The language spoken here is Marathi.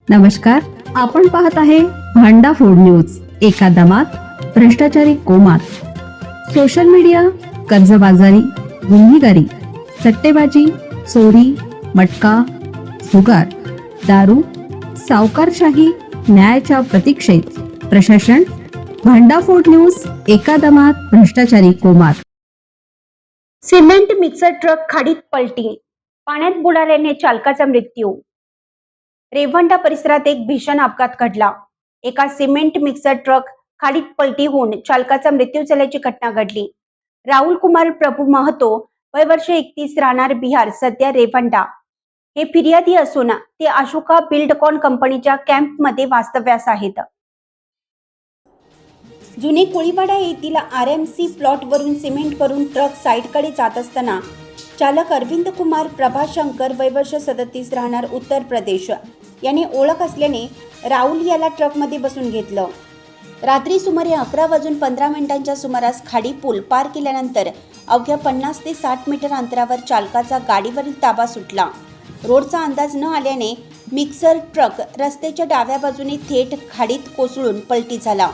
नमस्कार, आपण पाहत आहे भांडा फोड न्यूज. एका दमात भ्रष्टाचारी कोमात. सोशल मीडिया, कर्जबाजारी, गुन्हेगारी, सट्टेबाजी, चोरी, मटका, जुगार, दारू, सावकारशाही, न्यायाच्या प्रतीक्षेत प्रशासन. भांडाफोड न्यूज. एका दमात भ्रष्टाचारी कोमात. सिमेंट मिक्सर ट्रक खाडीत पलटी, पाण्यात बुडाल्याने चालकाचा मृत्यू. रेवंडा परिसरात एक भीषण अपघात घडला. एका सिमेंट मिक्सर ट्रक खाडीत पलटी होऊन चालकाचा मृत्यू झाल्याची घटना घडली. राहुल कुमार प्रभू महतो, वय वर्ष 31, राहणार बिहार, सध्या रेवंडा, हे फिर्यादी असून ते अशोका बिल्डकॉन कंपनीच्या कॅम्पमध्ये वास्तव्यास आहेत. जुने कोळीवाडा येथील RMC प्लॉटवरून सिमेंट भरून ट्रक साईडकडे जात असताना चालक अरविंद कुमार प्रभाशंकर, वय वर्ष 37, राहणार उत्तर प्रदेश, याने ओळख असल्याने राहुल याला ट्रकमध्ये बसून घेतलं. रात्री सुमारे 11:15 सुमारास खाडी पूल पार केल्यानंतर अवघ्या 50 ते 60 मीटर अंतरावर चालकाचा गाडीवरील ताबा सुटला. रोडचा अंदाज न आल्याने मिक्सर ट्रक रस्त्याच्या डाव्या बाजूने थेट खाडीत कोसळून पलटी झाला.